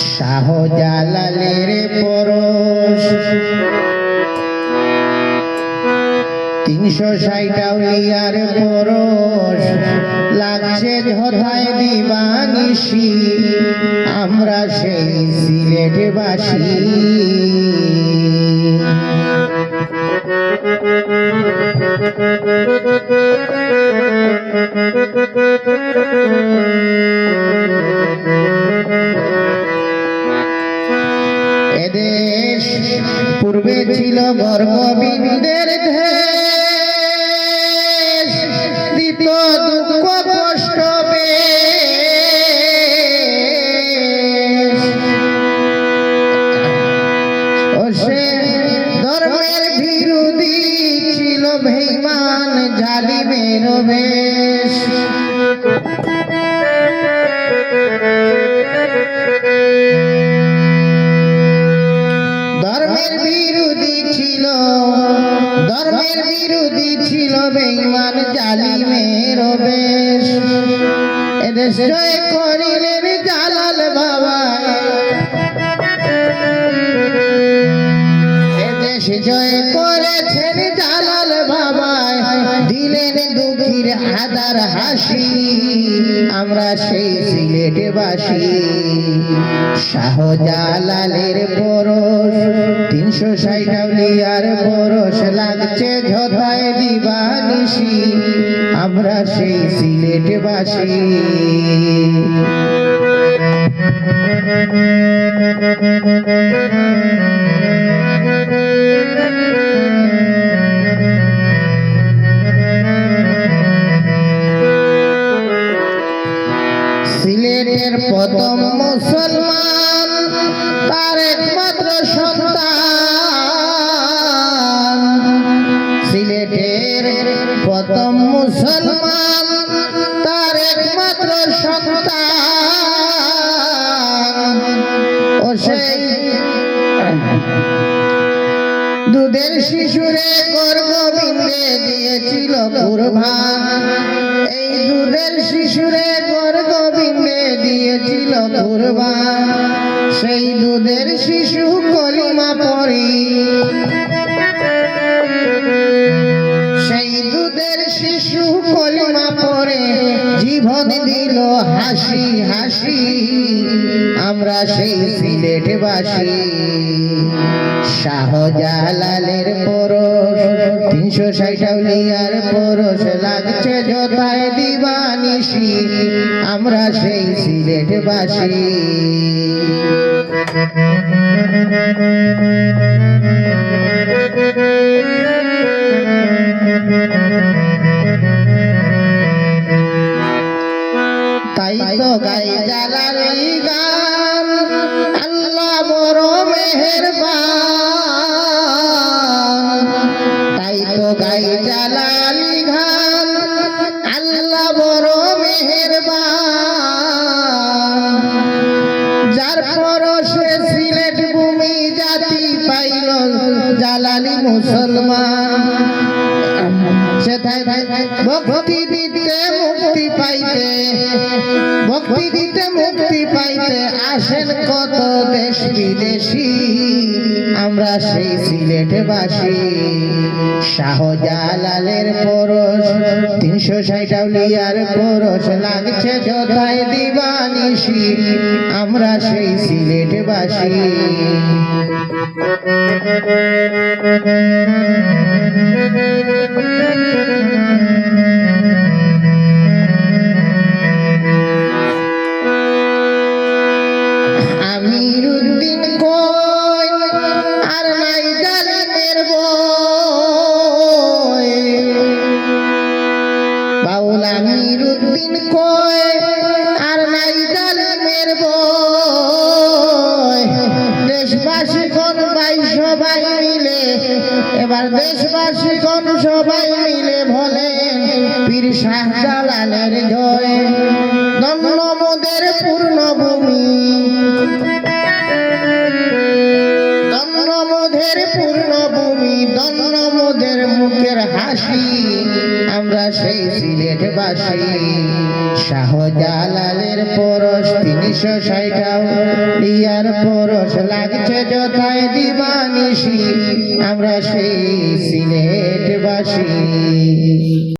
শাহজালালের পরশ 360 আউলিয়ার পরশ লাগছে ঝথায় দিবানিশি আমরা সেই সিলেটবাসী। এদেশ পূর্বে ছিল গর্ববিন্দের দেশ, দিত দুঃখ কষ্ট সে ধর্মের বিরোধী ছিল বেঈমান জালিমের বেশ। ধর্মের বিরোধী ছিল বেঈমান জালিমের বেশ। এদেশ জয় করিলেন জালাল বাবা, এদেশ জয় করেছেন জালাল বাবা, দিলেন দুঃখীর হাদার হাসি আমরা সেই সিলেটবাসী। শাহজালালের পরশ 360 আউলিয়ার পরশ লাগছে ঝথায় দিবানিশি আমরা সেই সিলেটবাসী। সিলেটের প্রথম মুসলমান তার একমাত্র সন্তান, সিলেটের প্রথম মুসলমান তার একমাত্র সন্তান। ও সেই দুধের শিশুরে গর্ভবিন্দে দিয়েছিল কুরবান, এই দুধের শিশুরে গর্ভবিন্দে দিয়েছিল কুরবান। সেই দুধের শিশু কলিমা পড়ি, সেই দুধের শিশু কলিমা পড়ে জীবন দিল হাসি হাসি আমরা সেই সিলেটবাসী। শাহজালালের পরশ 360 আউলিয়ার পরশ লাগছে ঝথায় দিবানিশি আমরা সেই সিলেটবাসী। তাই তো গাই জালালি গান আল্লাহ বড় মেহেরবান, তাই তো গাই জালালি গান আল্লাহ বড় মেহেরবান। যার পরশে সিলেট ভূমি জাতি পাইল জালালি মুসলমান, সেথায় ভক্তি দিতে মুক্তি পাইতে, ভক্তি দিতে মুক্তি পাইতে আসেন কত দেশ বিদেশি আমরা সেই সিলেটবাসী। শাহজালালের পরশ 360 আউলিয়ার পরশ লাগছে ঝথায় দিবানিশি আমরা সেই সিলেটবাসী। আমিরুদ্দিন কই আর নাই জালিমের বই, বাউল আমিরুদ্দিন কই আর নাই জালিমের বই। দেশবাসী কোন ভাই সবাই মিলে, এবার দেশবাসী কোন সবাই মিলে বলেন পীর শাহজালালের জয়। ধন্য মোদের পূর্ণভূমি, ধন্য মোদের পূর্ণভূমি, ধন্য মোদের মুখের হাসি আমরা সেই সিলেটবাসী। শাহজালাল দেয়ালের পরশ 360টাও ইয়ার পরশ লাগছে যথায় দিবানিশি আমরা সেই সিলেটবাসী